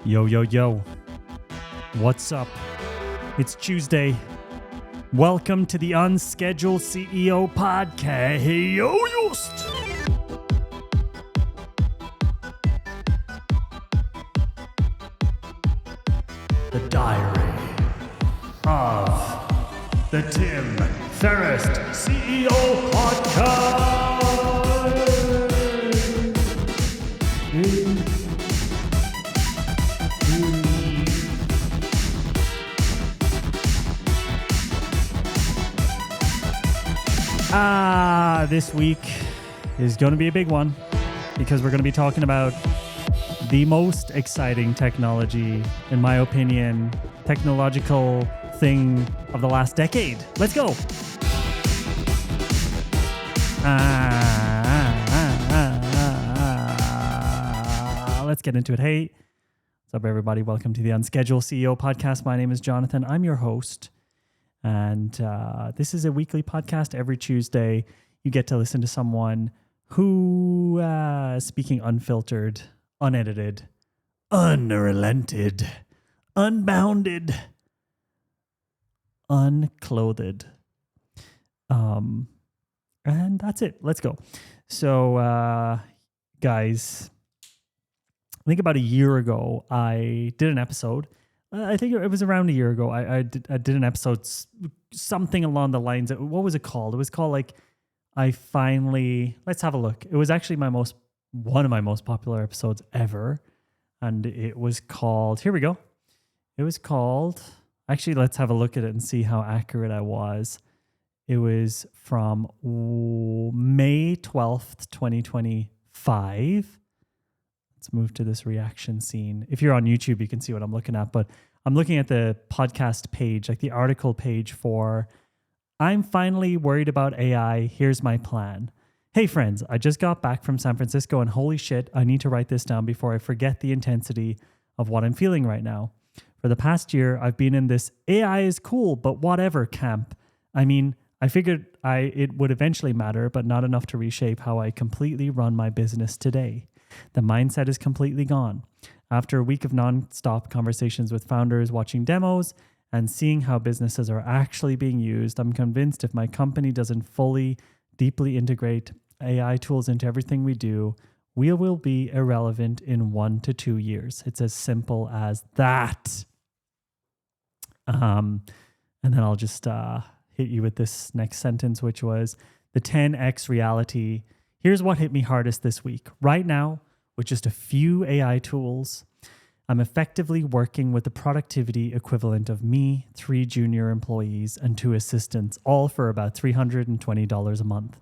Yo, yo, yo. What's up? It's Tuesday. Welcome to the Unscheduled CEO Podcast. The Diary of the Tim Ferriss CEO Podcast. This week is going to be a big one because we're going to be talking about the most exciting technology, in my opinion, technological thing of the last decade. Let's go. Let's get into it. Hey, what's up, everybody? Welcome to the Unscheduled CEO Podcast. My name is Jonathan. I'm your host. And this is a weekly podcast. Every Tuesday, you get to listen to someone who is speaking unfiltered, unedited, unrelented, unbounded, unclothed. And that's it. Let's go. So, guys, I think about a year ago, I did an episode. I think it was around a year ago. I did an episode, something along the lines of, what was it called? It was called like, let's have a look. It was actually one of my most popular episodes ever. And it was called, here we go. It was called, actually, let's have a look at it and see how accurate I was. It was from May 12th, 2025. Let's move to this reaction scene. If you're on YouTube, you can see what I'm looking at, but I'm looking at the podcast page, like the article page for I'm finally worried about AI. Here's my plan. Hey friends, I just got back from San Francisco and holy shit, I need to write this down before I forget the intensity of what I'm feeling right now. For the past year, I've been in this AI is cool, but whatever camp. I mean, I figured it would eventually matter, but not enough to reshape how I completely run my business today. The mindset is completely gone. After a week of nonstop conversations with founders, watching demos, and seeing how businesses are actually being used, I'm convinced if my company doesn't fully, deeply integrate AI tools into everything we do, we will be irrelevant in 1 to 2 years. It's as simple as that. And then I'll just hit you with this next sentence, which was the 10x reality. Here's what hit me hardest this week. Right now, with just a few AI tools, I'm effectively working with the productivity equivalent of me, 3 junior employees, and 2 assistants, all for about $320 a month.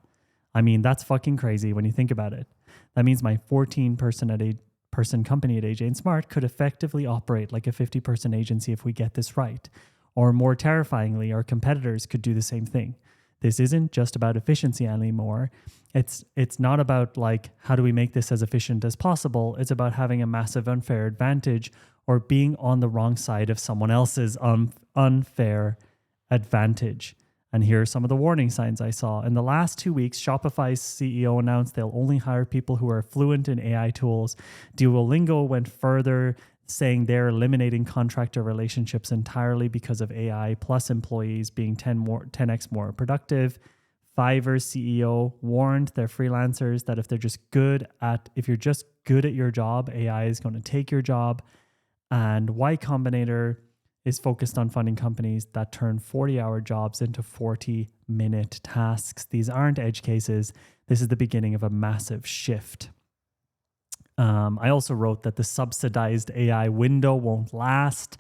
I mean, that's fucking crazy when you think about it. That means my 14-person company at AJ & Smart could effectively operate like a 50-person agency if we get this right. Or more terrifyingly, our competitors could do the same thing. This isn't just about efficiency anymore. It's not about like, how do we make this as efficient as possible? It's about having a massive unfair advantage or being on the wrong side of someone else's unfair advantage. And here are some of the warning signs I saw. In the last 2 weeks, Shopify's CEO announced they'll only hire people who are fluent in AI tools. Duolingo went further, saying they're eliminating contractor relationships entirely because of AI, plus employees being 10x more productive. Fiverr's CEO warned their freelancers that if you're just good at your job, AI is going to take your job. And Y Combinator is focused on funding companies that turn 40-hour jobs into 40-minute tasks. These aren't edge cases. This is the beginning of a massive shift. I also wrote that the subsidized AI window won't last.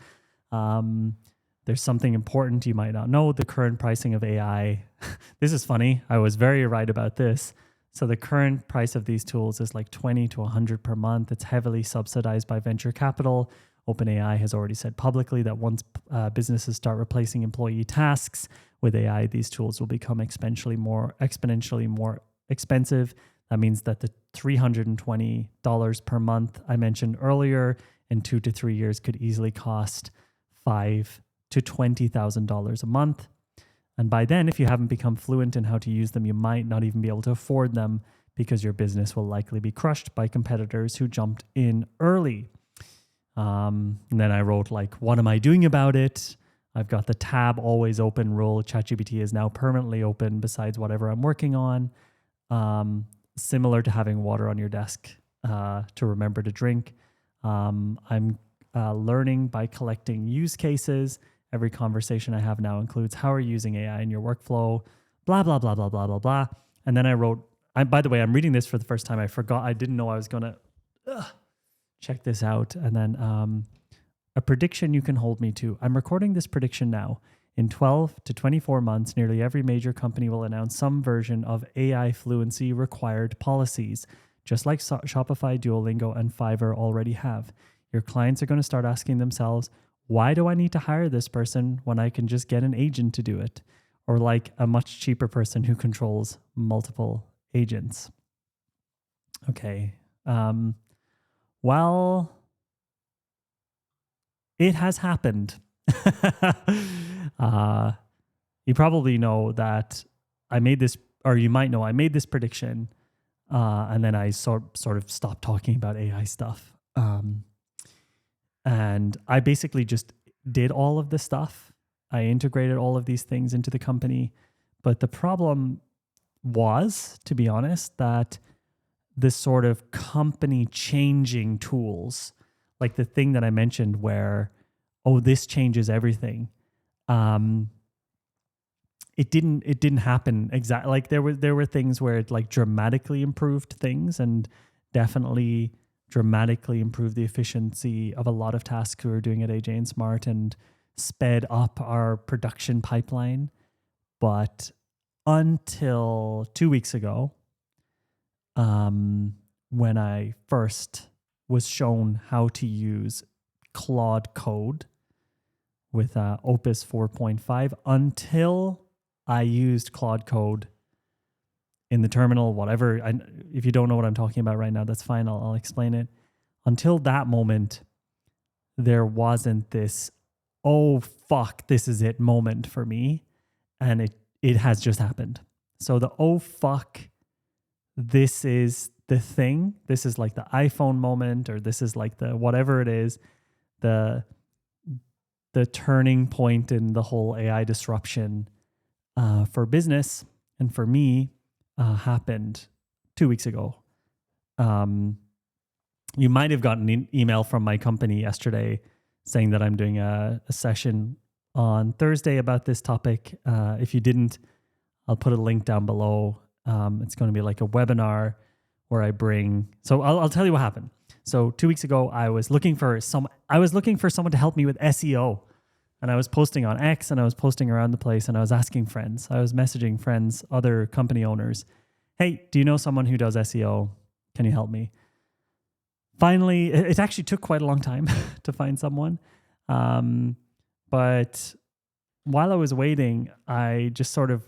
There's something important you might not know. The current pricing of AI. This is funny. I was very right about this. So the current price of these tools is like $20 to $100 per month. It's heavily subsidized by venture capital. OpenAI has already said publicly that once businesses start replacing employee tasks with AI, these tools will become exponentially more expensive. That means that the $320 per month I mentioned earlier in 2 to 3 years could easily cost $5,000 to $20,000 a month. And by then, if you haven't become fluent in how to use them, you might not even be able to afford them because your business will likely be crushed by competitors who jumped in early. And then I wrote like, what am I doing about it? I've got the tab always open rule. ChatGPT is now permanently open besides whatever I'm working on. Similar to having water on your desk to remember to drink. I'm learning by collecting use cases. Every conversation I have now includes how are you using AI in your workflow, blah, blah, blah, blah, blah, blah, blah. And then I wrote, by the way, I'm reading this for the first time. I forgot, I didn't know I was going to check this out. And then a prediction you can hold me to. I'm recording this prediction now. In 12 to 24 months, nearly every major company will announce some version of AI fluency required policies, just like Shopify, Duolingo, and Fiverr already have. Your clients are going to start asking themselves, why do I need to hire this person when I can just get an agent to do it? Or like a much cheaper person who controls multiple agents. Okay. Well, it has happened. You probably know that I made this, or you might know I made this prediction, and then I sort of stopped talking about AI stuff. And I basically just did all of this stuff. I integrated all of these things into the company. But the problem was, to be honest, that this sort of company changing tools, like the thing that I mentioned where, oh, this changes everything. It didn't happen exactly. Like there were things where it like dramatically improved things and definitely dramatically improved the efficiency of a lot of tasks we were doing at AJ and Smart and sped up our production pipeline. But until 2 weeks ago, when I first was shown how to use Claude Code with Opus 4.5, until I used Claude Code in the terminal, whatever. If you don't know what I'm talking about right now, that's fine. I'll explain it. Until that moment, there wasn't this, oh, fuck, this is it moment for me. And it has just happened. So the, oh, fuck, this is the thing. This is like the iPhone moment, or this is like the whatever it is, the turning point in the whole AI disruption for business and for me happened 2 weeks ago. You might have gotten an email from my company yesterday saying that I'm doing a session on Thursday about this topic. If you didn't, I'll put a link down below. It's going to be like a webinar where I bring. So I'll tell you what happened. So 2 weeks ago, I was looking for someone to help me with SEO, and I was posting on X and I was posting around the place and I was asking friends. I was messaging friends, other company owners. Hey, do you know someone who does SEO? Can you help me? Finally, it actually took quite a long time to find someone. But while I was waiting, I just sort of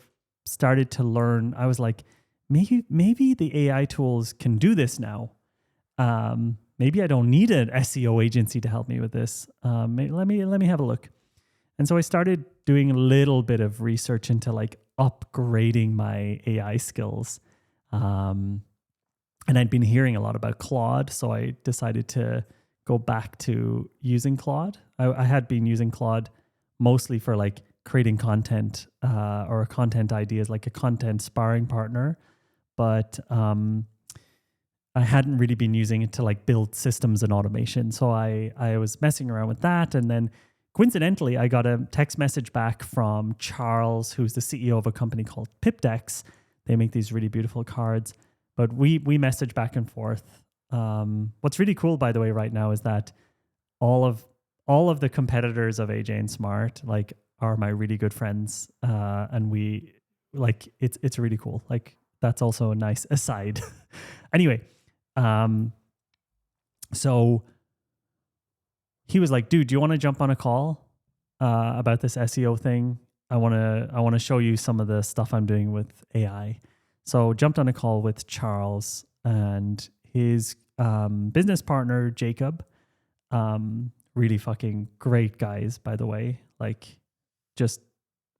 started to learn. I was like, maybe the AI tools can do this now. Maybe I don't need an SEO agency to help me with this. Let me have a look. And so I started doing a little bit of research into like upgrading my AI skills. And I'd been hearing a lot about Claude, so I decided to go back to using Claude. I had been using Claude mostly for like creating content or content ideas, like a content sparring partner. But I hadn't really been using it to like build systems and automation. So I was messing around with that. And then coincidentally, I got a text message back from Charles, who's the CEO of a company called Pipdex. They make these really beautiful cards. But we message back and forth. What's really cool, by the way, right now is that all of the competitors of AJ and Smart like are my really good friends, and we like it's really cool. Like that's also a nice aside. Anyway, so he was like, "Dude, do you want to jump on a call about this SEO thing? I want to show you some of the stuff I'm doing with AI." So jumped on a call with Charles and his business partner, Jacob. Really fucking great guys, by the way. Like just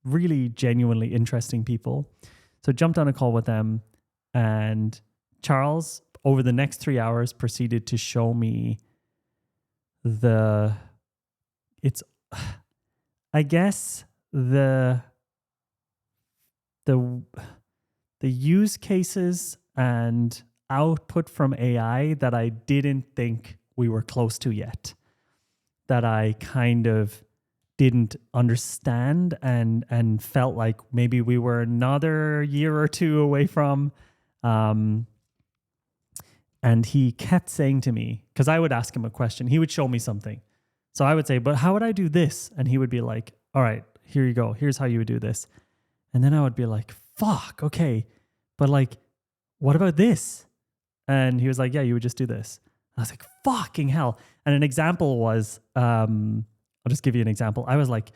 really genuinely interesting people. So jumped on a call with them, and Charles, over the next 3 hours, proceeded to show me the it's I guess the the use cases and output from AI that I didn't think we were close to yet, that I kind of didn't understand and felt like maybe we were another year or two away from. And he kept saying to me, because I would ask him a question, he would show me something. So I would say, but how would I do this? And he would be like, all right, here you go. Here's how you would do this. And then I would be like, fuck, okay. But like, what about this? And he was like, yeah, you would just do this. I was like, fucking hell. And an example was, I'll just give you an example. I was like,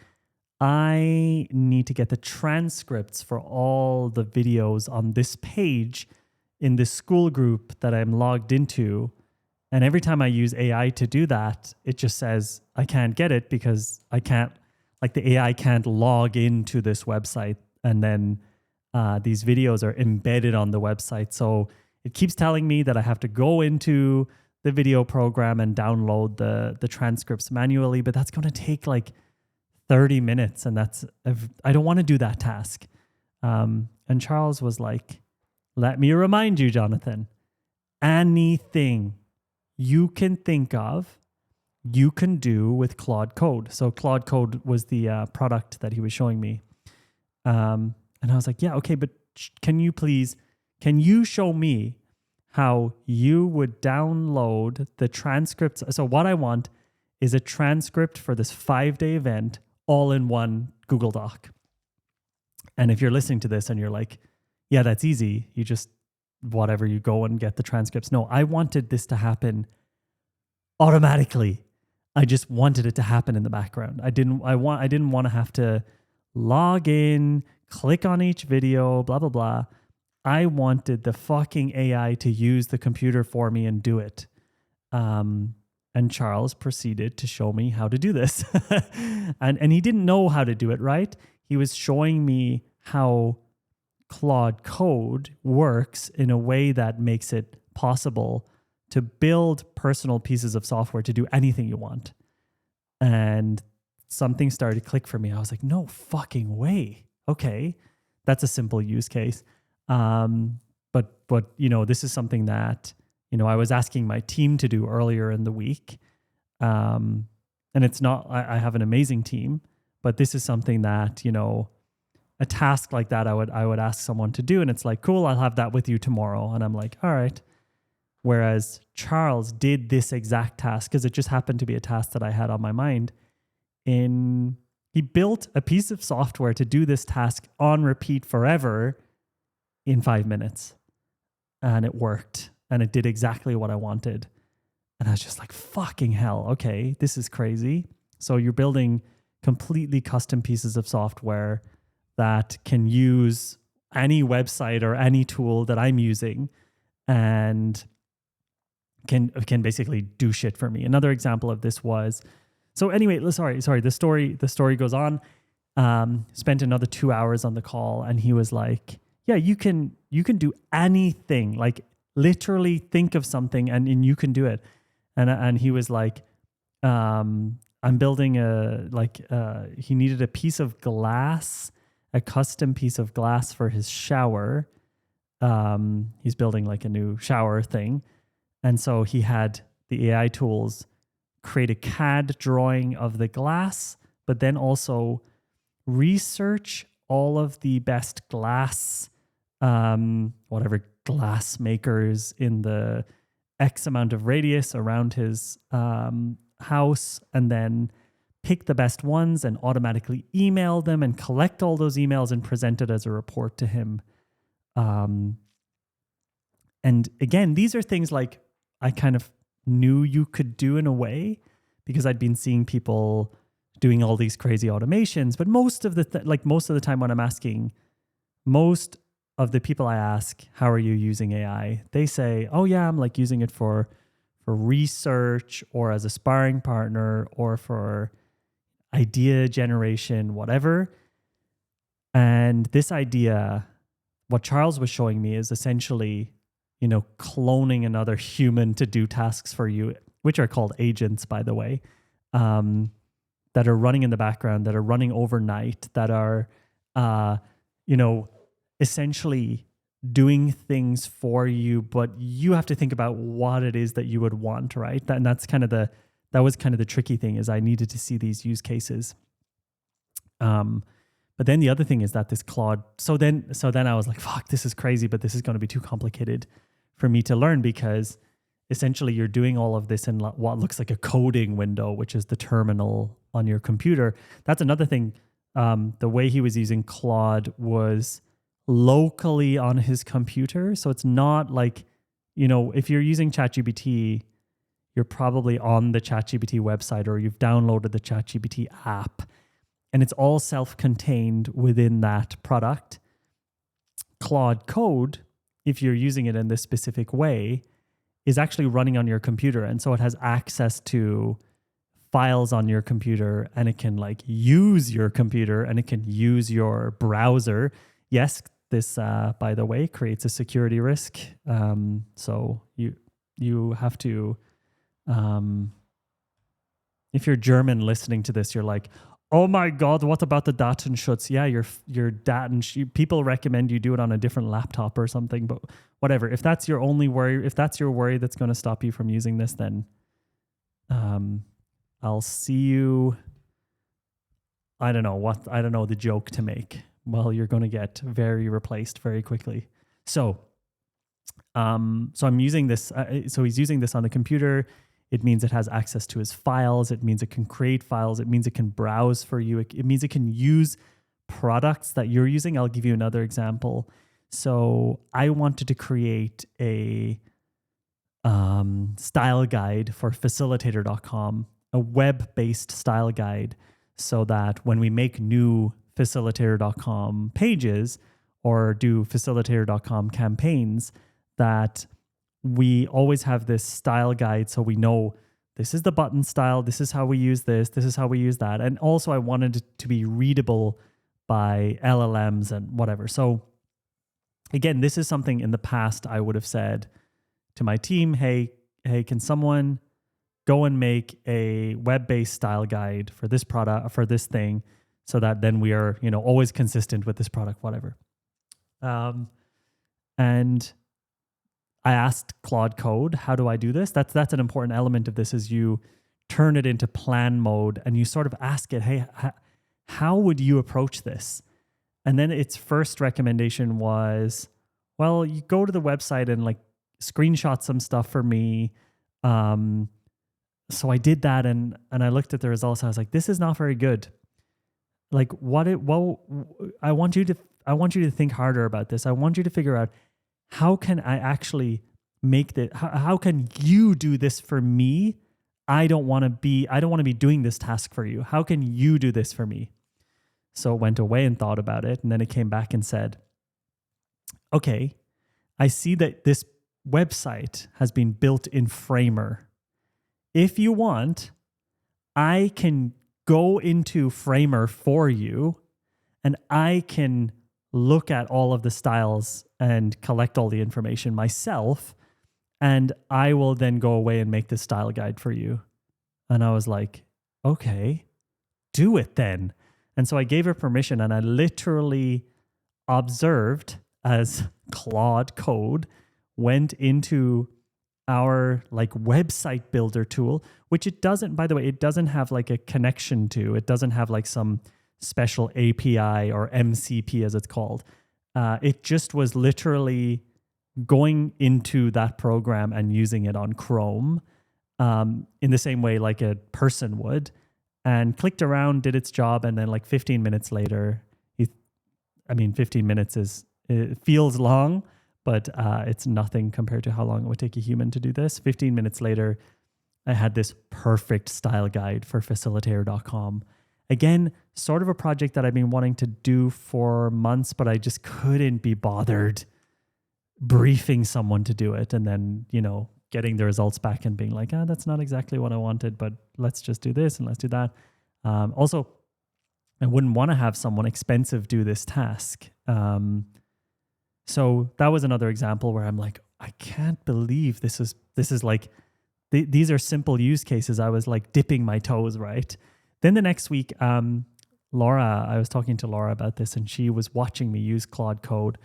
I need to get the transcripts for all the videos on this page in this school group that I'm logged into. And every time I use AI to do that, it just says, I can't get it because I can't, like the AI can't log into this website. And then these videos are embedded on the website. So it keeps telling me that I have to go into the video program and download the transcripts manually, but that's going to take like 30 minutes. And I don't want to do that task. And Charles was like, let me remind you, Jonathan, anything you can think of, you can do with Claude Code. So Claude Code was the product that he was showing me. And I was like, yeah, okay, but can you show me how you would download the transcripts? So what I want is a transcript for this 5-day event all in one Google Doc. And if you're listening to this and you're like, yeah, that's easy. You just, whatever, you go and get the transcripts. No, I wanted this to happen automatically. I just wanted it to happen in the background. I didn't want to have to log in, click on each video, blah, blah, blah. I wanted the fucking AI to use the computer for me and do it. And Charles proceeded to show me how to do this. and he didn't know how to do it, right? He was showing me how Claude Code works in a way that makes it possible to build personal pieces of software to do anything you want. And something started to click for me. I was like, no fucking way. Okay, that's a simple use case. But this is something that, I was asking my team to do earlier in the week. And it's not, I have an amazing team, but this is something that, a task like that, I would ask someone to do. And it's like, cool, I'll have that with you tomorrow. And I'm like, all right. Whereas Charles did this exact task because it just happened to be a task that I had on my mind. He built a piece of software to do this task on repeat forever in 5 minutes. And it worked. And it did exactly what I wanted. And I was just like, fucking hell. Okay, this is crazy. So you're building completely custom pieces of software that can use any website or any tool that I'm using and can basically do shit for me. Another example of this was, so anyway, sorry. The story goes on. Spent another 2 hours on the call, and he was like, yeah, you can do anything, like literally think of something and you can do it. And he was like, I'm building he needed a piece of glass, a custom piece of glass for his shower. He's building like a new shower thing. And so he had the AI tools create a CAD drawing of the glass, but then also research all of the best glass, whatever glass makers in the X amount of radius around his house, and then pick the best ones and automatically email them and collect all those emails and present it as a report to him. And again, these are things like I kind of knew you could do in a way because I'd been seeing people doing all these crazy automations. But most of the time when I'm asking, most of the people I ask, how are you using AI? They say, oh yeah, I'm like using it for research or as a sparring partner or for idea generation, whatever. And this idea, what Charles was showing me is essentially, cloning another human to do tasks for you which are called agents, by the way, that are running in the background, that are running overnight, that are, essentially doing things for you, but you have to think about what it is that you would want, right? And that was kind of the tricky thing, is I needed to see these use cases. But then the other thing is that this Claude, so then I was like, fuck, this is crazy, but this is going to be too complicated for me to learn, because essentially you're doing all of this in what looks like a coding window, which is the terminal on your computer. That's another thing. The way he was using Claude was locally on his computer. So it's not like, if you're using ChatGPT, you're probably on the ChatGPT website or you've downloaded the ChatGPT app, and it's all self-contained within that product. Claude Code, if you're using it in this specific way, is actually running on your computer. And so it has access to files on your computer, and it can use your computer, and it can use your browser. Yes, this, by the way, creates a security risk. So you have to, if you're German listening to this, you're like, oh my God, what about the Datenschutz? Yeah, your people recommend you do it on a different laptop or something, but whatever. If that's your only worry, if that's your worry that's going to stop you from using this, then I'll see you. I don't know the joke to make. Well, you're going to get very replaced very quickly. So I'm using this. So he's using this on the computer. It means it has access to his files. It means it can create files. It means it can browse for you. It means it can use products that you're using. I'll give you another example. So I wanted to create a style guide for facilitator.com, a web-based style guide, so that when we make new facilitator.com pages or do facilitator.com campaigns, that we always have this style guide, so we know this is the button style, this is how we use this is how we use that. And also I wanted it to be readable by LLMs and whatever. So again, this is something in the past I would have said to my team, hey, can someone go and make a web-based style guide for this product, for this thing, so that then we are, always consistent with this product, whatever. And I asked Claude Code, how do I do this? That's an important element of this, is you turn it into plan mode and you sort of ask it, hey, how would you approach this? And then its first recommendation was, well, you go to the website and screenshot some stuff for me. So I did that, and I looked at the results. I was like, this is not very good. I want you to think harder about this. I want you to figure out, how can I actually make this? How can you do this for me? I don't want to be doing this task for you. How can you do this for me? So it went away and thought about it. And then it came back and said, okay, I see that this website has been built in Framer. If you want, I can go into Framer for you, and I can look at all of the styles and collect all the information myself, and I will then go away and make this style guide for you. And I was like, okay, do it then. And so I gave her permission, and I literally observed as Claude Code went into our website builder tool, which it doesn't, by the way, it doesn't have a connection to, it doesn't have some special API or MCP as it's called. It just was literally going into that program and using it on Chrome in the same way like a person would, and clicked around, did its job, and then 15 minutes later, 15 minutes it feels long, but it's nothing compared to how long it would take a human to do this. 15 minutes later, I had this perfect style guide for facilitator.com. Again, sort of a project that I've been wanting to do for months, but I just couldn't be bothered briefing someone to do it and then, getting the results back and being like, that's not exactly what I wanted, but let's just do this and let's do that. Also, I wouldn't want to have someone expensive do this task. So that was another example where I'm like, I can't believe this is these are simple use cases. I was like dipping my toes, right? Then the next week, Laura, I was talking to Laura about this, and she was watching me use Claude Code,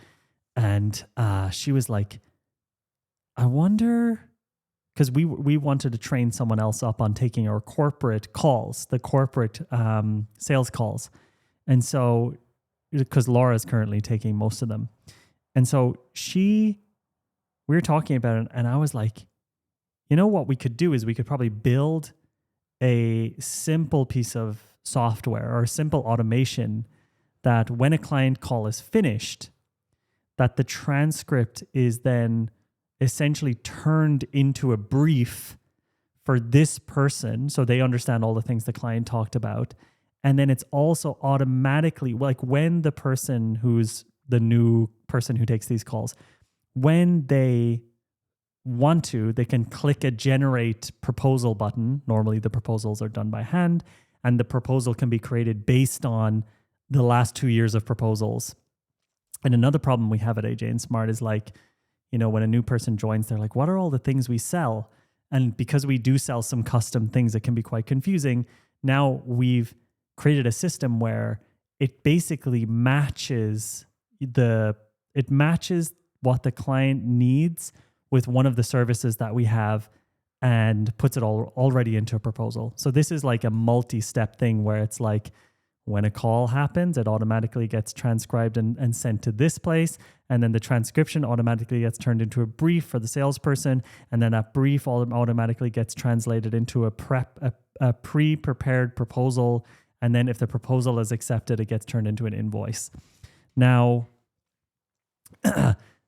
and she was like, I wonder, because we wanted to train someone else up on taking our corporate calls, the corporate sales calls. And so, because Laura's currently taking most of them. And so we were talking about it, and I was like, you know what we could do is we could probably build a simple piece of software or a simple automation that when a client call is finished, that the transcript is then essentially turned into a brief for this person so they understand all the things the client talked about. And then it's also automatically, like when the person who's the new person who takes these calls, when they want to, they can click a generate proposal button. Normally the proposals are done by hand, and the proposal can be created based on the last 2 years of proposals. And another problem we have at AJ and Smart is like, you know, when a new person joins, they're like, what are all the things we sell? And because we do sell some custom things, it can be quite confusing. Now we've created a system where it basically matches what the client needs with one of the services that we have and puts it all already into a proposal. So this is like a multi-step thing where it's like, when a call happens, it automatically gets transcribed and sent to this place. And then the transcription automatically gets turned into a brief for the salesperson. And then that brief automatically gets translated into a pre-prepared proposal. And then if the proposal is accepted, it gets turned into an invoice. Now,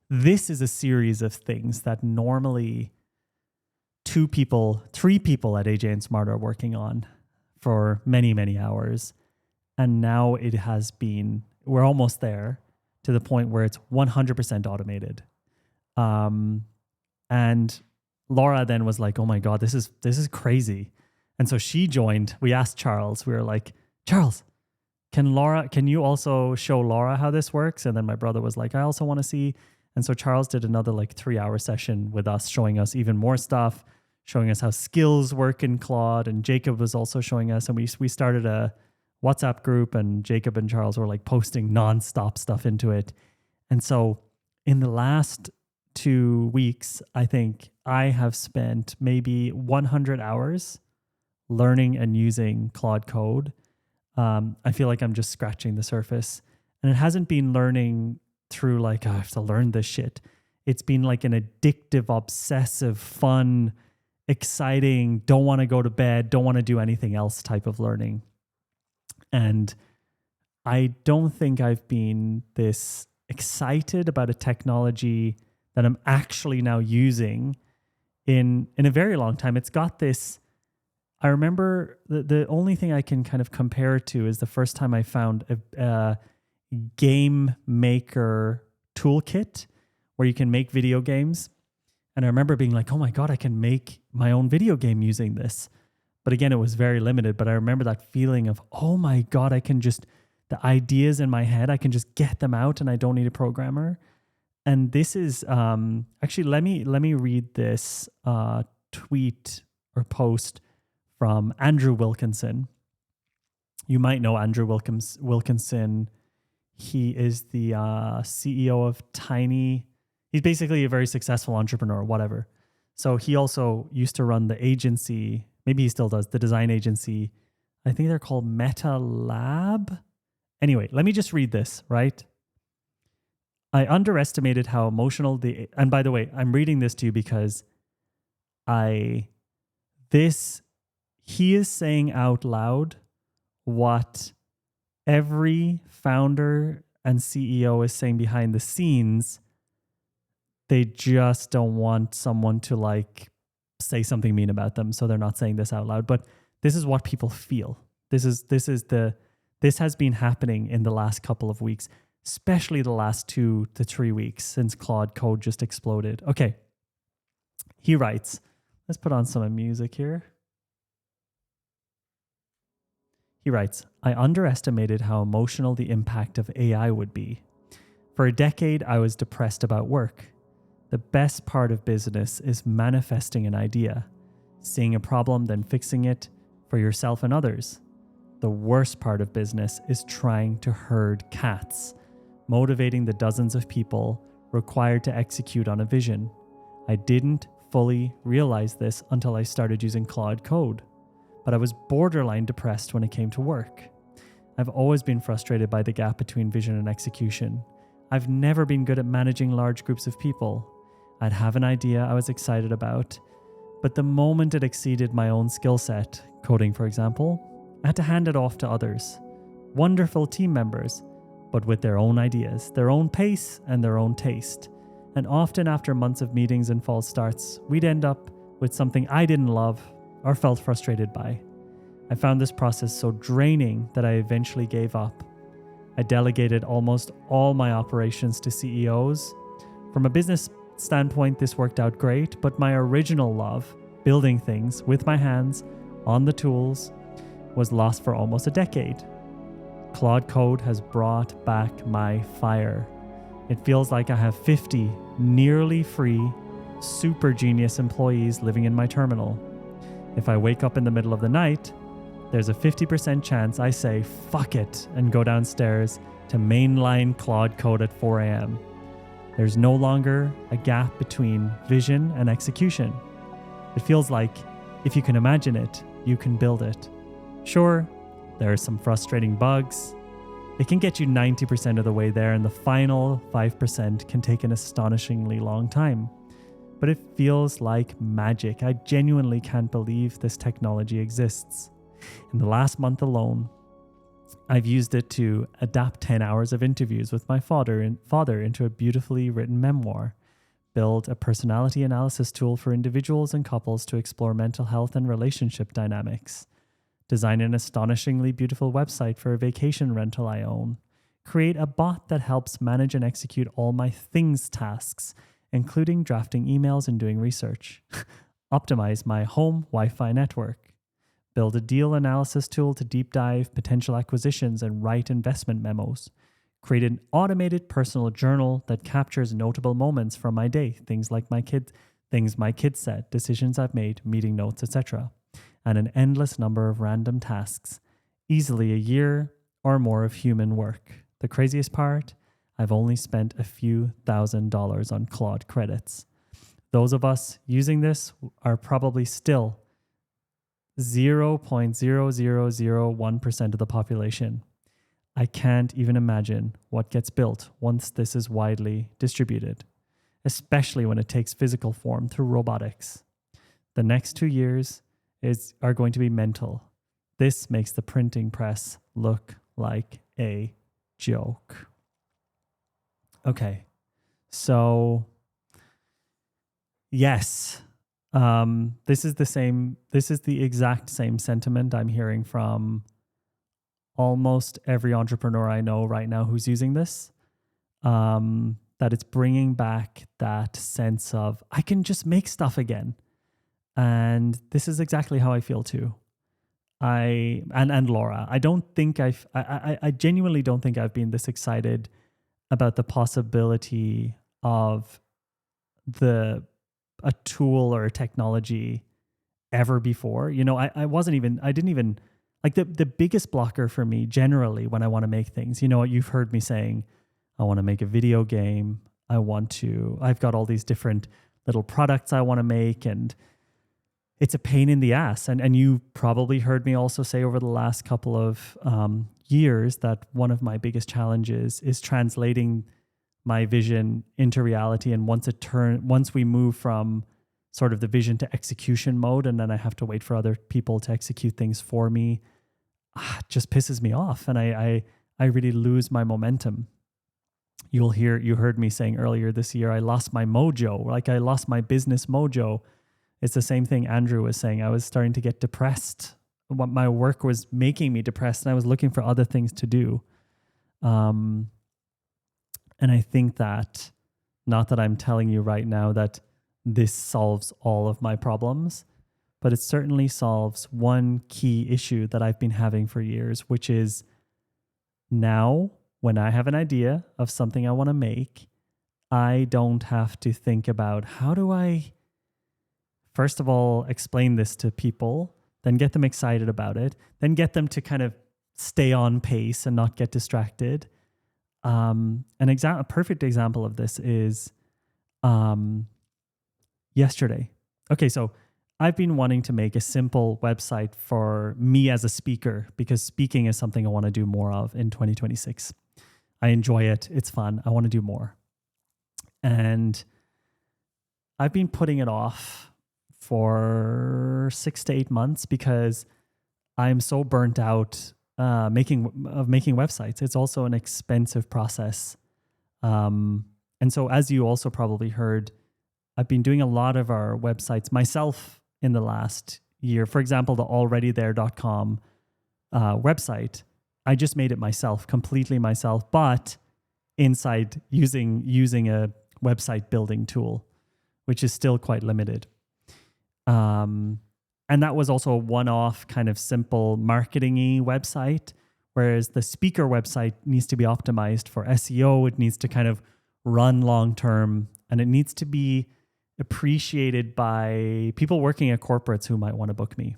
this is a series of things that normally 3 people at AJ and Smart are working on for many, many hours. And now we're almost there to the point where it's 100% automated. And Laura then was like, oh my God, this is crazy. And so she joined. We asked Charles, we were like, Charles, can you also show Laura how this works? And then my brother was like, I also want to see. And so Charles did another like 3-hour session with us, showing us even more stuff, showing us how skills work in Claude. And Jacob was also showing us, and we started a WhatsApp group, and Jacob and Charles were like posting nonstop stuff into it. And so in the last 2 weeks, I think I have spent maybe 100 hours learning and using Claude Code. I feel like I'm just scratching the surface. And it hasn't been learning through like, oh, I have to learn this shit. It's been like an addictive, obsessive, fun, exciting, don't want to go to bed, don't want to do anything else type of learning. And I don't think I've been this excited about a technology that I'm actually now using in a very long time. It's got this, I remember the only thing I can kind of compare it to is the first time I found a game maker toolkit where you can make video games. And I remember being like, oh my God, I can make my own video game using this. But again, it was very limited. But I remember that feeling of, oh my God, the ideas in my head, I can just get them out and I don't need a programmer. And this is, actually, let me read this tweet or post from Andrew Wilkinson. You might know Andrew Wilkinson. He is the CEO of Tiny. He's basically a very successful entrepreneur, whatever. So he also used to run the agency. Maybe he still does, the design agency. I think they're called Meta Lab. Anyway, let me just read this, right? I underestimated how emotional and by the way, I'm reading this to you because he is saying out loud what every founder and CEO is saying behind the scenes. They just don't want someone to like say something mean about them, so they're not saying this out loud. But this is what people feel. This has been happening in the last couple of weeks, especially the last 2 to 3 weeks since Claude Code just exploded. Okay, he writes. Let's put on some music here. He writes, I underestimated how emotional the impact of AI would be. For a decade, I was depressed about work. The best part of business is manifesting an idea, seeing a problem, then fixing it for yourself and others. The worst part of business is trying to herd cats, motivating the dozens of people required to execute on a vision. I didn't fully realize this until I started using Claude Code, but I was borderline depressed when it came to work. I've always been frustrated by the gap between vision and execution. I've never been good at managing large groups of people. I'd have an idea I was excited about, but the moment it exceeded my own skill set, coding for example, I had to hand it off to others. Wonderful team members, but with their own ideas, their own pace, and their own taste. And often after months of meetings and false starts, we'd end up with something I didn't love or felt frustrated by. I found this process so draining that I eventually gave up. I delegated almost all my operations to CEOs. From a business standpoint, this worked out great, but my original love, building things with my hands on the tools, was lost for almost a decade. Claude Code has brought back my fire. It feels like I have 50 nearly free, super genius employees living in my terminal. If I wake up in the middle of the night, there's a 50% chance I say fuck it and go downstairs to mainline Claude Code at 4 a.m. There's no longer a gap between vision and execution. It feels like if you can imagine it, you can build it. Sure, there are some frustrating bugs. It can get you 90% of the way there, and the final 5% can take an astonishingly long time. But it feels like magic. I genuinely can't believe this technology exists. In the last month alone, I've used it to adapt 10 hours of interviews with my father into a beautifully written memoir, build a personality analysis tool for individuals and couples to explore mental health and relationship dynamics, design an astonishingly beautiful website for a vacation rental I own, create a bot that helps manage and execute all my things tasks, including drafting emails and doing research, optimize my home Wi-Fi network, build a deal analysis tool to deep dive potential acquisitions and write investment memos, create an automated personal journal that captures notable moments from my day, things my kids said, decisions I've made, meeting notes, etc., and an endless number of random tasks, easily a year or more of human work. The craziest part, I've only spent a few $1,000s on Claude credits. Those of us using this are probably still 0.0001% of the population. I can't even imagine what gets built once this is widely distributed, especially when it takes physical form through robotics. The next 2 years are going to be mental. This makes the printing press look like a joke. Okay, so yes, this is the exact same sentiment I'm hearing from almost every entrepreneur I know right now who's using this, that it's bringing back that sense of, I can just make stuff again. And this is exactly how I feel too. And Laura, I genuinely don't think I've been this excited about the possibility of a tool or a technology ever before. You know, I didn't even like the biggest blocker for me generally when I want to make things, you know, you've heard me saying, I want to make a video game. I've got all these different little products I want to make, and it's a pain in the ass. And you probably heard me also say over the last couple of years that one of my biggest challenges is translating my vision into reality. And once we move from sort of the vision to execution mode, and then I have to wait for other people to execute things for me, it just pisses me off. And I really lose my momentum. You heard me saying earlier this year, I lost my mojo, like I lost my business mojo. It's the same thing Andrew was saying. I was starting to get depressed. What my work was making me depressed, and I was looking for other things to do. And I think that, not that I'm telling you right now that this solves all of my problems, but it certainly solves one key issue that I've been having for years, which is now when I have an idea of something I want to make, I don't have to think about how do I first of all, explain this to people, then get them excited about it, then get them to kind of stay on pace and not get distracted. A perfect example of this is yesterday. Okay, so I've been wanting to make a simple website for me as a speaker because speaking is something I want to do more of in 2026. I enjoy it. It's fun. I want to do more. And I've been putting it off for 6 to 8 months because I'm so burnt out making websites. It's also an expensive process. And so as you also probably heard, I've been doing a lot of our websites myself in the last year. For example, the alreadythere.com website, I just made it myself, completely myself, but inside using a website building tool, which is still quite limited. And that was also a one-off kind of simple marketing-y website, whereas the speaker website needs to be optimized for SEO. It needs to kind of run long-term, and it needs to be appreciated by people working at corporates who might want to book me.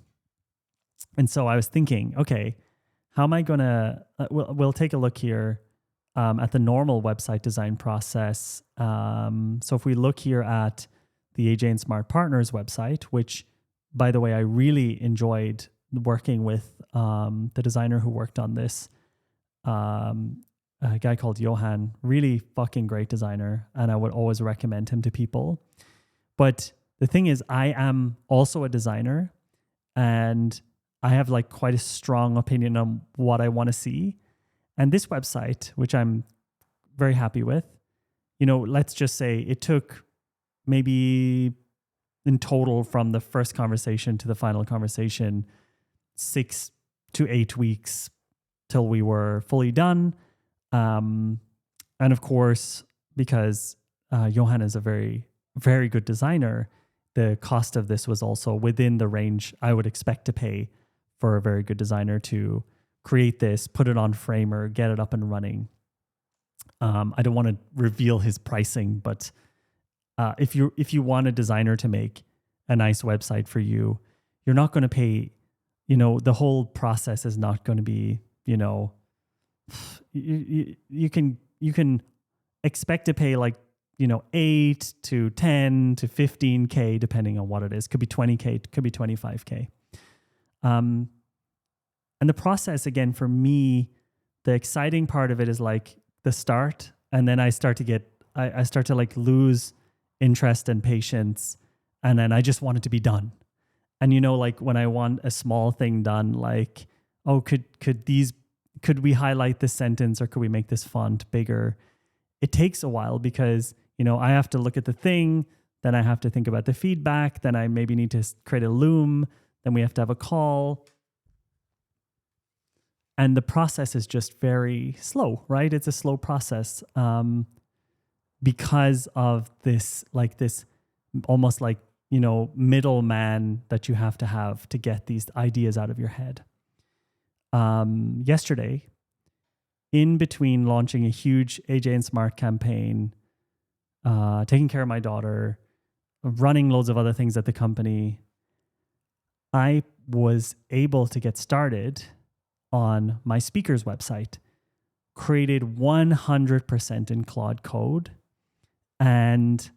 And so I was thinking, okay, how am I going to, we'll take a look here at the normal website design process. So if we look here at the AJ and Smart Partners website, which, by the way, I really enjoyed working with the designer who worked on this, a guy called Johan, really fucking great designer, and I would always recommend him to people. But the thing is, I am also a designer, and I have like quite a strong opinion on what I want to see. And this website, which I'm very happy with, let's just say it took maybe in total from the first conversation to the final conversation, 6 to 8 weeks till we were fully done. And of course, because Johan is a very, very good designer, the cost of this was also within the range I would expect to pay for a very good designer to create this, put it on Framer, get it up and running. I don't want to reveal his pricing, but if you want a designer to make a nice website for you, you're not going to pay, the whole process is not going to be, you can expect to pay like, 8 to 10 to 15K, depending on what it is. Could be 20K, could be 25K. And the process, again, for me, the exciting part of it is like the start. And then I start to like lose interest and patience. And then I just want it to be done. And, like when I want a small thing done, like, oh, could we highlight this sentence or could we make this font bigger? It takes a while because, I have to look at the thing, then I have to think about the feedback, then I maybe need to create a loom, then we have to have a call. And the process is just very slow, right? It's a slow process because of this almost like, middleman that you have to get these ideas out of your head. Yesterday, in between launching a huge AJ and Smart campaign, taking care of my daughter, running loads of other things at the company, I was able to get started on my speaker's website, created 100% in Claude code, and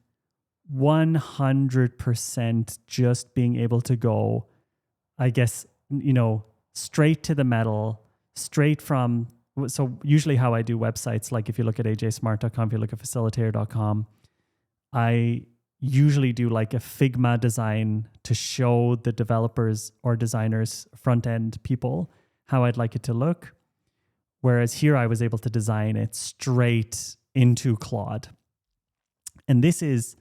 100% just being able to go, I guess, straight to the metal, straight from, so usually how I do websites, like if you look at ajsmart.com, if you look at facilitator.com, I usually do like a Figma design to show the developers or designers, front-end people, how I'd like it to look. Whereas here I was able to design it straight into Claude. And this is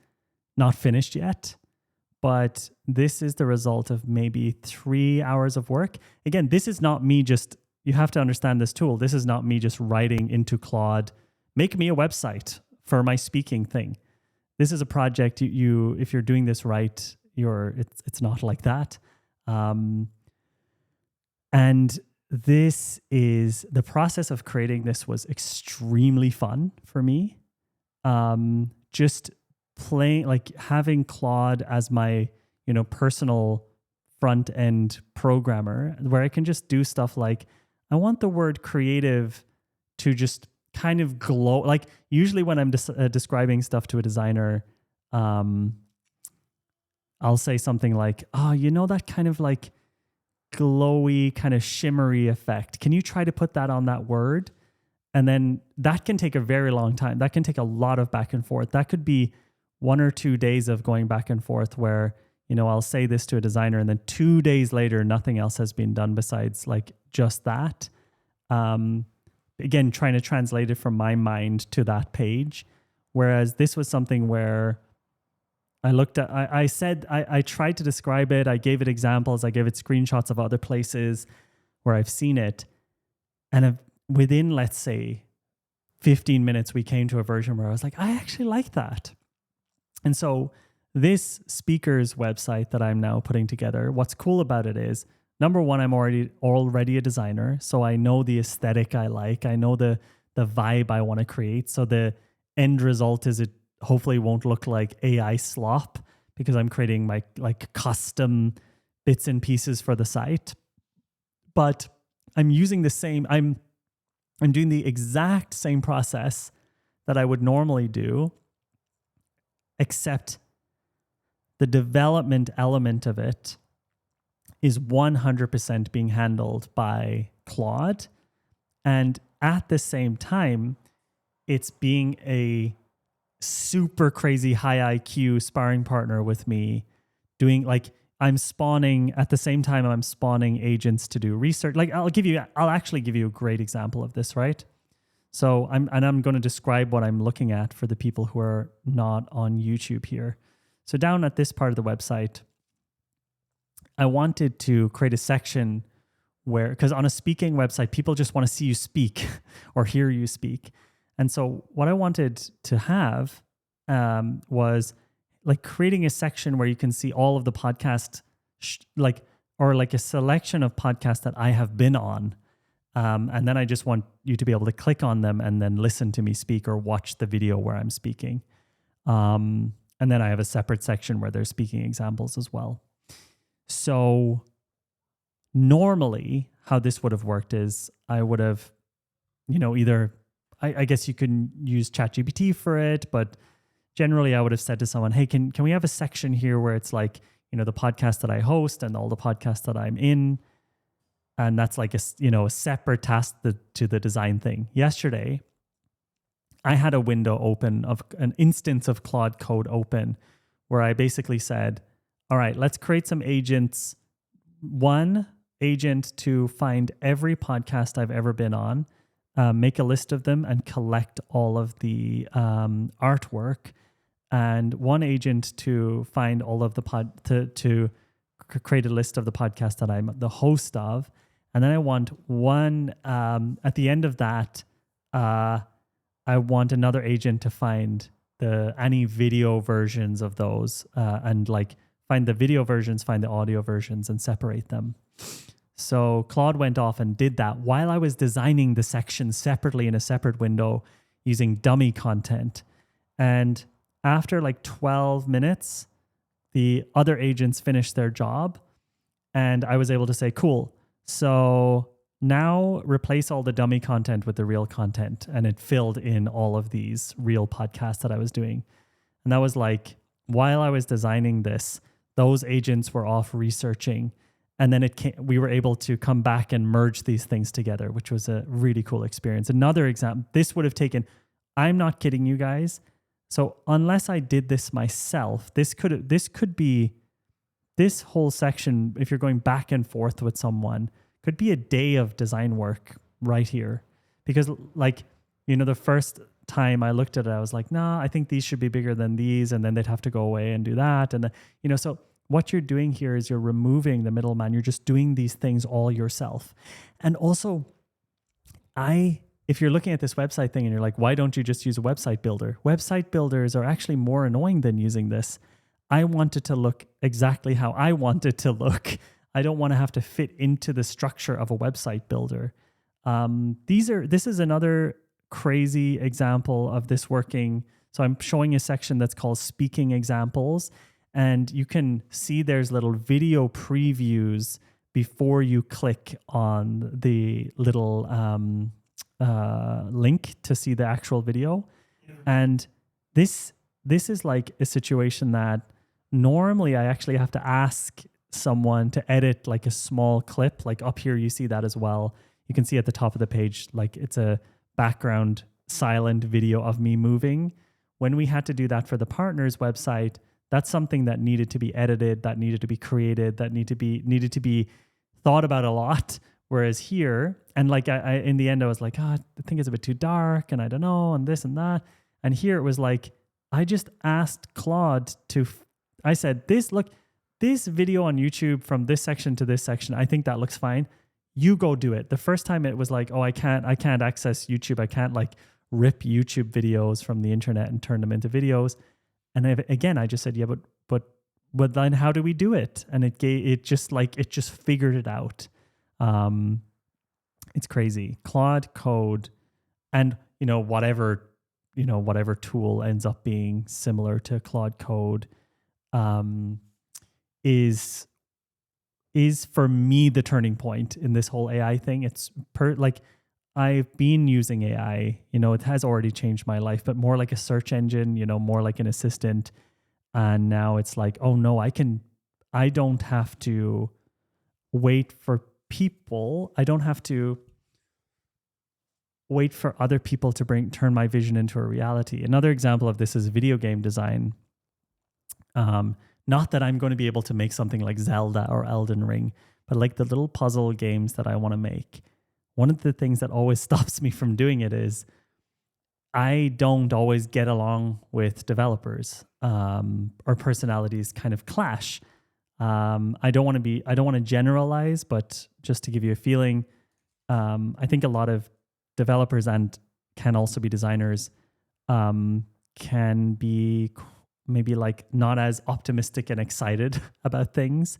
not finished yet, but this is the result of maybe 3 hours of work. Again, this is not me just, you have to understand this tool. This is not me just writing into Claude, make me a website for my speaking thing. This is a project you if you're doing this right, it's not like that. And this is the process of creating this was extremely fun for me. Just playing, like having Claude as my, personal front end programmer, where I can just do stuff like, I want the word creative to just kind of glow. Like usually when I'm describing stuff to a designer, I'll say something like, oh, that kind of like glowy, kind of shimmery effect. Can you try to put that on that word? And then that can take a very long time. That can take a lot of back and forth. That could be 1 or 2 days of going back and forth where, I'll say this to a designer and then 2 days later, nothing else has been done besides like just that. Again, trying to translate it from my mind to that page. Whereas this was something where I looked at, I tried to describe it. I gave it examples. I gave it screenshots of other places where I've seen it. And within, let's say, 15 minutes, we came to a version where I was like, I actually like that. And so this speaker's website that I'm now putting together, what's cool about it is, number one, I'm already a designer. So I know the aesthetic I like. I know the vibe I want to create. So the end result is it hopefully won't look like AI slop because I'm creating my like custom bits and pieces for the site. But I'm using the same, I'm doing the exact same process that I would normally do, except the development element of it is 100% being handled by Claude. And at the same time, it's being a super crazy high IQ sparring partner with me, doing like, I'm spawning at the same time I'm spawning agents to do research. Like I'll actually give you a great example of this, right? So I'm going to describe what I'm looking at for the people who are not on YouTube here. So down at this part of the website, I wanted to create a section where, because on a speaking website, people just want to see you speak or hear you speak. And so what I wanted to have was like creating a section where you can see all of the podcast, or like a selection of podcasts that I have been on. And then I just want you to be able to click on them and then listen to me speak or watch the video where I'm speaking. And then I have a separate section where there's speaking examples as well. So normally how this would have worked is I would have, either, I guess you can use ChatGPT for it, but generally I would have said to someone, hey, can we have a section here where it's like, the podcast that I host and all the podcasts that I'm in. And that's like a separate task to the design thing. Yesterday, I had a window open of an instance of Claude Code open where I basically said, all right, let's create some agents. One agent to find every podcast I've ever been on, make a list of them and collect all of the artwork. And one agent to find all of the to create a list of the podcasts that I'm the host of. And then I want one, at the end of that, I want another agent to find any video versions of those and like find the video versions, find the audio versions and separate them. So Claude went off and did that while I was designing the section separately in a separate window using dummy content. And after like 12 minutes, the other agents finished their job and I was able to say, cool. So now replace all the dummy content with the real content. And it filled in all of these real podcasts that I was doing. And that was like, while I was designing this, those agents were off researching. And then we were able to come back and merge these things together, which was a really cool experience. Another example, this would have taken, I'm not kidding you guys. So unless I did this myself, this could be, this whole section, if you're going back and forth with someone, could be a day of design work right here. Because like, the first time I looked at it, I was like, nah, I think these should be bigger than these. And then they'd have to go away and do that. And then, so what you're doing here is you're removing the middleman. You're just doing these things all yourself. And also, if you're looking at this website thing and you're like, why don't you just use a website builder? Website builders are actually more annoying than using this. I want it to look exactly how I want it to look. I don't want to have to fit into the structure of a website builder. This is another crazy example of this working. So I'm showing a section that's called speaking examples. And you can see there's little video previews before you click on the little link to see the actual video. And this is like a situation that normally I actually have to ask someone to edit like a small clip. Like up here, you see that as well. You can see at the top of the page, like it's a background silent video of me moving. When we had to do that for the partners website, that's something that needed to be edited, that needed to be created, that needed to be thought about a lot. Whereas here, and like I in the end, I was like, I think it's a bit too dark, and I don't know, and this and that. And here it was like, I just asked Claude I said, this video on YouTube from this section to this section, I think that looks fine. You go do it. The first time it was like, I can't access YouTube. I can't like rip YouTube videos from the internet and turn them into videos. And again, I just said, yeah, but then how do we do it? And it just figured it out. It's crazy. Claude Code, and whatever tool ends up being similar to Claude Code, is for me the turning point in this whole AI thing. It's I've been using AI, it has already changed my life, but more like a search engine, more like an assistant. And now it's like, oh no, I don't have to wait for people. I don't have to wait for other people to turn my vision into a reality. Another example of this is video game design. Not that I'm going to be able to make something like Zelda or Elden Ring, but like the little puzzle games that I want to make. One of the things that always stops me from doing it is I don't always get along with developers. Our personalities kind of clash. I don't want to generalize, but just to give you a feeling, I think a lot of developers and can also be designers can be maybe like not as optimistic and excited about things.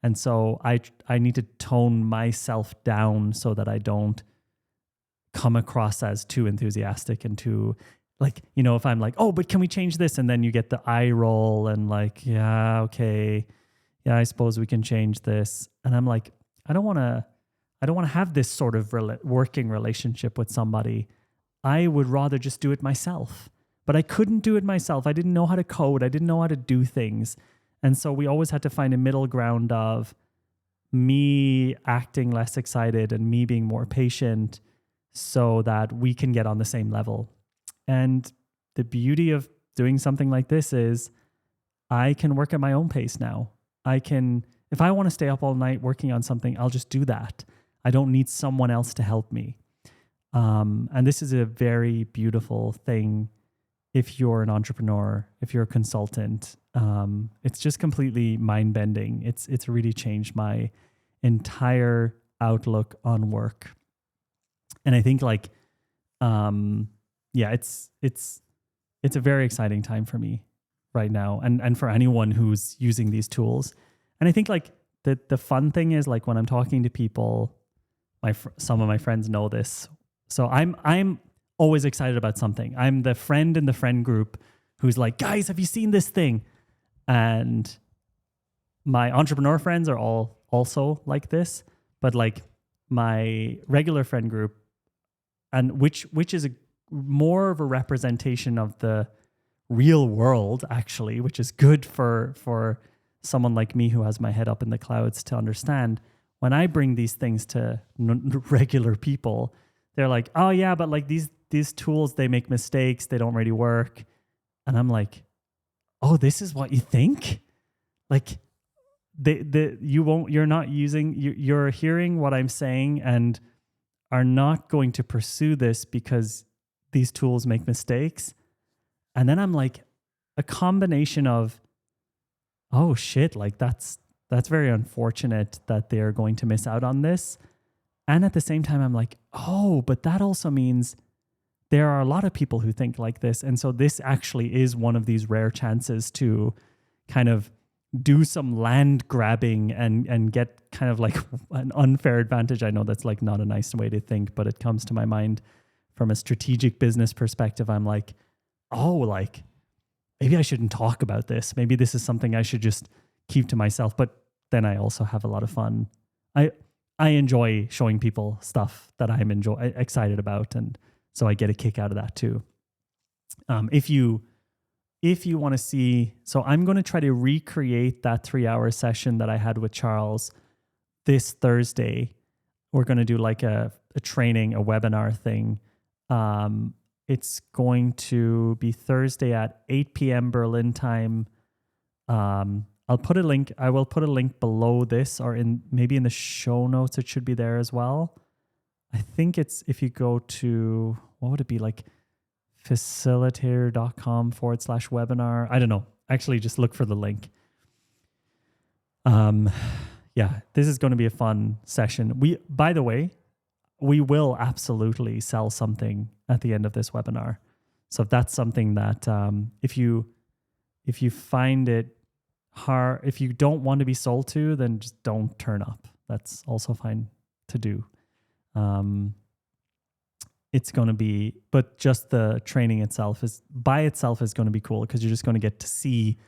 And so I need to tone myself down so that I don't come across as too enthusiastic and too like, if I'm like, oh, but can we change this? And then you get the eye roll and like, yeah, okay. Yeah, I suppose we can change this. And I'm like, I don't want to have this sort of working relationship with somebody. I would rather just do it myself. But I couldn't do it myself. I didn't know how to code. I didn't know how to do things. And so we always had to find a middle ground of me acting less excited and me being more patient so that we can get on the same level. And the beauty of doing something like this is I can work at my own pace now. If I want to stay up all night working on something, I'll just do that. I don't need someone else to help me. And this is a very beautiful thing if you're an entrepreneur, if you're a consultant. It's just completely mind-bending. It's really changed my entire outlook on work. And I think it's a very exciting time for me right now, and for anyone who's using these tools. And I think like the fun thing is like when I'm talking to people, some of my friends know this. So I'm always excited about something. I'm the friend in the friend group who's like, guys, have you seen this thing? And my entrepreneur friends are all also like this, but like my regular friend group, and which is more of a representation of the real world, actually, which is good for someone like me who has my head up in the clouds to understand. When I bring these things to regular people, they're like, oh yeah, but like these tools, they make mistakes, they don't really work. And I'm like, oh, this is what you think? Like you're hearing what I'm saying and are not going to pursue this because these tools make mistakes. And then I'm like, a combination of, oh shit, like that's very unfortunate that they're going to miss out on this. And at the same time, I'm like, oh, but that also means there are a lot of people who think like this. And so this actually is one of these rare chances to kind of do some land grabbing and get kind of like an unfair advantage. I know that's like not a nice way to think, but it comes to my mind from a strategic business perspective. I'm like, oh, like maybe I shouldn't talk about this. Maybe this is something I should just keep to myself. But then I also have a lot of fun. I enjoy showing people stuff that I'm excited about, and so I get a kick out of that too. If you want to see, so I'm going to try to recreate that 3-hour session that I had with Charles this Thursday. We're going to do like a training, a webinar thing. It's going to be Thursday at 8 p.m. Berlin time. I will put a link below this, or maybe in the show notes, it should be there as well. I think it's, if you go to, what would it be, like facilitator.com/webinar. I don't know. Actually, just look for the link. Yeah, this is going to be a fun session. By the way, we will absolutely sell something at the end of this webinar. So if that's something that, if you find it hard, if you don't want to be sold to, then just don't turn up. That's also fine to do. It's going to be, but just the training itself is going to be cool, because you're just going to get to see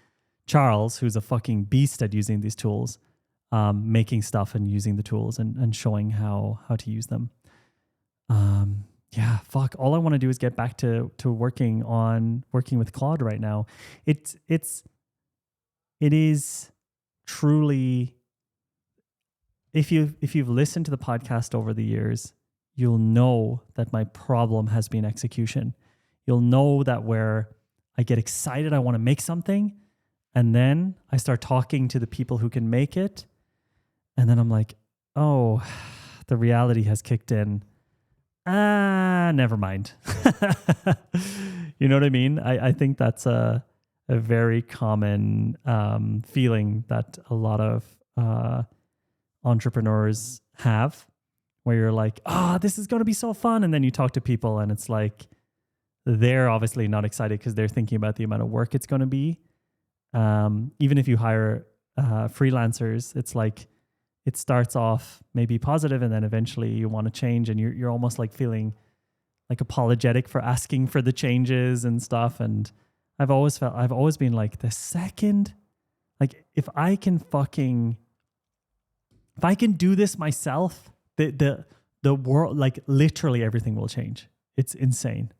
Charles, who's a fucking beast at using these tools, making stuff and using the tools and showing how to use them. Yeah, fuck. All I want to do is get back to working with Claude right now. It is truly, if you've listened to the podcast over the years, you'll know that my problem has been execution. You'll know that where I get excited, I want to make something, and then I start talking to the people who can make it, and then I'm like, oh, the reality has kicked in. Never mind. You know what I mean? I think that's a very common feeling that a lot of entrepreneurs have, where you're like, this is going to be so fun. And then you talk to people and it's like, they're obviously not excited because they're thinking about the amount of work it's going to be. Even if you hire freelancers, it's like, it starts off maybe positive and then eventually you want to change, and you're almost like feeling like apologetic for asking for the changes and stuff. And I've always been like, the second, like if I can do this myself, the world, like literally everything will change. It's insane.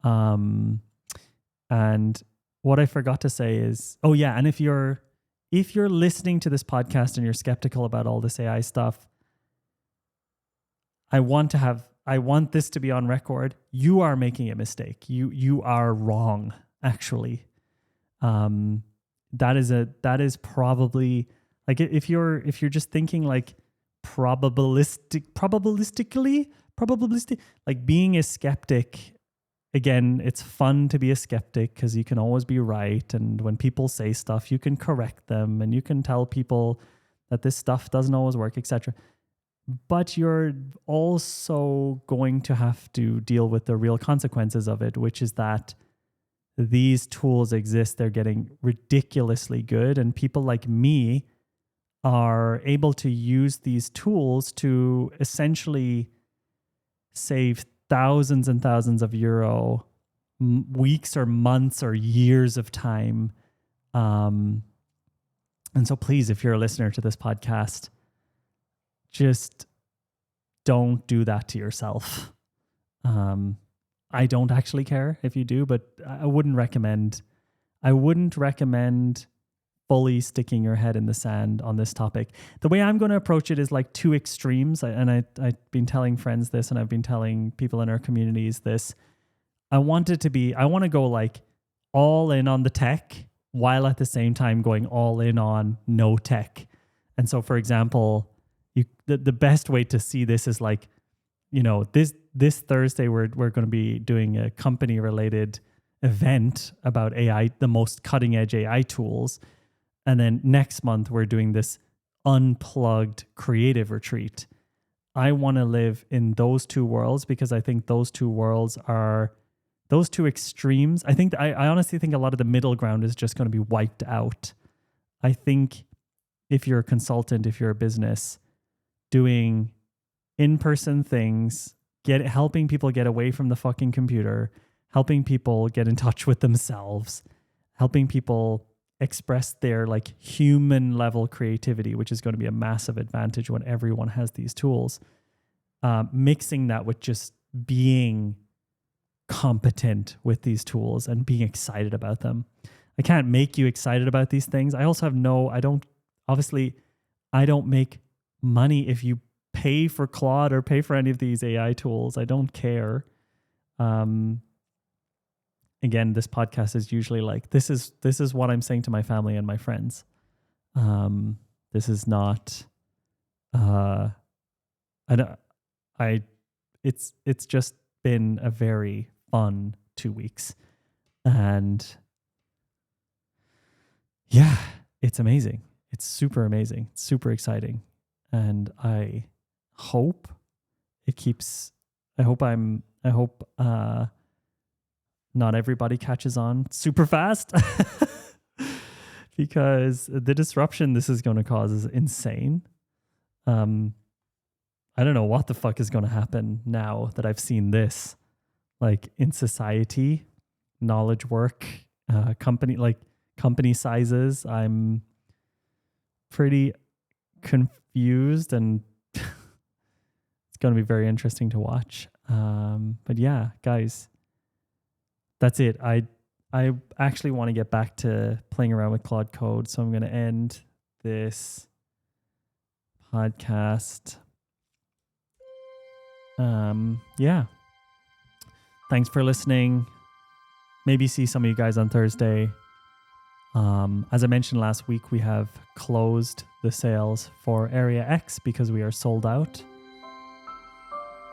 And what I forgot to say is, and if you're listening to this podcast and you're skeptical about all this AI stuff, I want this to be on record. You are making a mistake. You are wrong, actually. That is probably, like, if you're just thinking like probabilistically, like being a skeptic. Again, it's fun to be a skeptic because you can always be right. And when people say stuff, you can correct them and you can tell people that this stuff doesn't always work, etc. But you're also going to have to deal with the real consequences of it, which is that these tools exist. They're getting ridiculously good. And people like me are able to use these tools to essentially save thousands and thousands of euro, weeks or months or years of time. And so please, if you're a listener to this podcast, just don't do that to yourself. I don't actually care if you do, but I wouldn't recommend fully sticking your head in the sand on this topic. The way I'm going to approach it is like two extremes. And I've been telling friends this, and I've been telling people in our communities this. I want to go like all in on the tech while at the same time going all in on no tech. And so, for example, the best way to see this is like, this Thursday, we're going to be doing a company related event about AI, the most cutting edge AI tools. And then next month, we're doing this unplugged creative retreat. I want to live in those two worlds because I think those two worlds are those two extremes. I honestly think a lot of the middle ground is just going to be wiped out. I think if you're a consultant, if you're a business, doing in-person things, helping people get away from the fucking computer, helping people get in touch with themselves, helping people express their like human level creativity, which is going to be a massive advantage when everyone has these tools. Mixing that with just being competent with these tools and being excited about them. I can't make you excited about these things. I also have I don't make money if you pay for Claude or pay for any of these AI tools. I don't care. Again, this podcast is usually like, this is what I'm saying to my family and my friends. This is not, it's just been a very fun 2 weeks, and yeah, it's amazing. It's super amazing. It's super exciting. And I hope not everybody catches on super fast because the disruption this is going to cause is insane. I don't know what the fuck is going to happen now that I've seen this, like in society, knowledge work, company sizes. I'm pretty confused, and it's going to be very interesting to watch. But yeah, guys, that's it. I actually want to get back to playing around with Claude Code, so I'm going to end this podcast. Yeah. Thanks for listening. Maybe see some of you guys on Thursday. As I mentioned last week, we have closed the sales for Area X because we are sold out.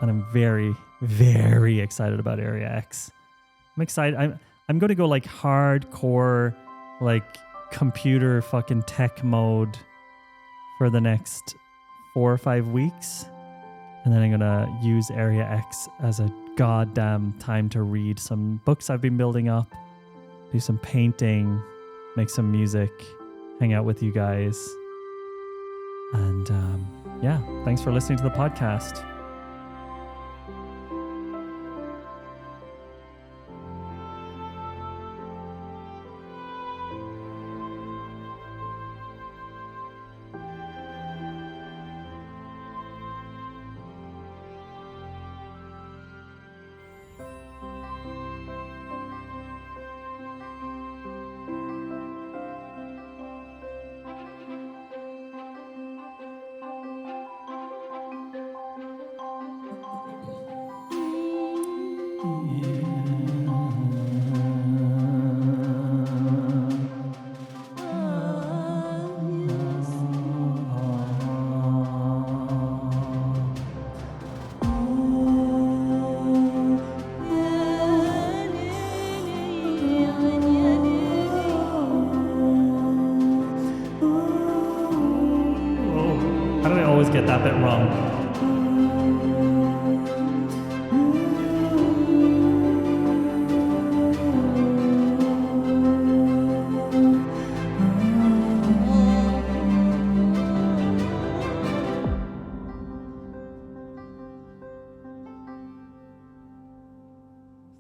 And I'm very, very excited about Area X. I'm excited. I'm going to go like hardcore, like computer fucking tech mode for the next 4 or 5 weeks. And then I'm going to use Area X as a goddamn time to read some books I've been building up, do some painting, make some music, hang out with you guys. And yeah, thanks for listening to the podcast. Get that bit wrong.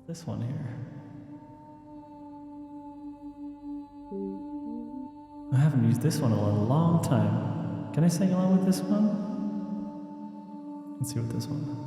This one here. I haven't used this one in a long time. Can I sing along with this one? Let's see what this one.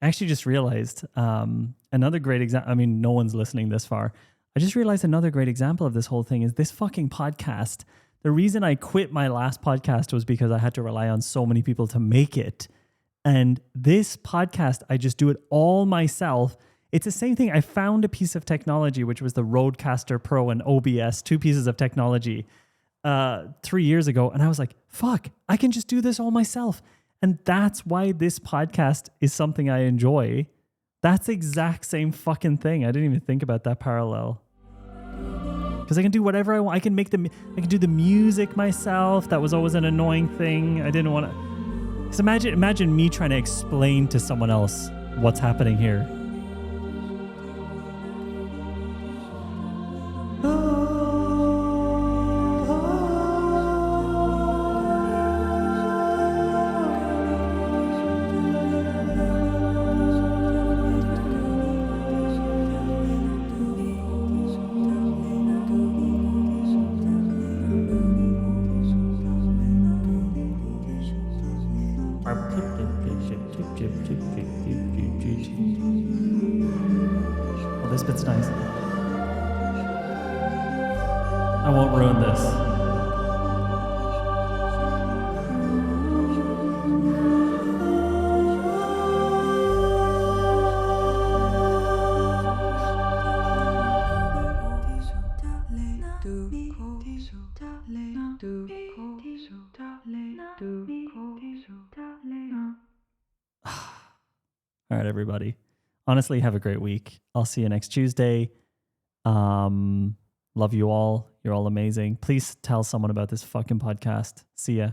I actually just realized another great example. I mean, no one's listening this far. I just realized another great example of this whole thing is this fucking podcast. The reason I quit my last podcast was because I had to rely on so many people to make it. And this podcast, I just do it all myself. It's the same thing. I found a piece of technology, which was the Rodecaster Pro and OBS, 2 pieces of technology 3 years ago. And I was like, fuck, I can just do this all myself. And that's why this podcast is something I enjoy. That's the exact same fucking thing. I didn't even think about that parallel. Because I can do whatever I want. I can do the music myself. That was always an annoying thing. I didn't want to. Because imagine me trying to explain to someone else what's happening here. Oh, this bit's nice. I won't ruin this. All right, everybody. Honestly, have a great week. I'll see you next Tuesday. Love you all. You're all amazing. Please tell someone about this fucking podcast. See ya.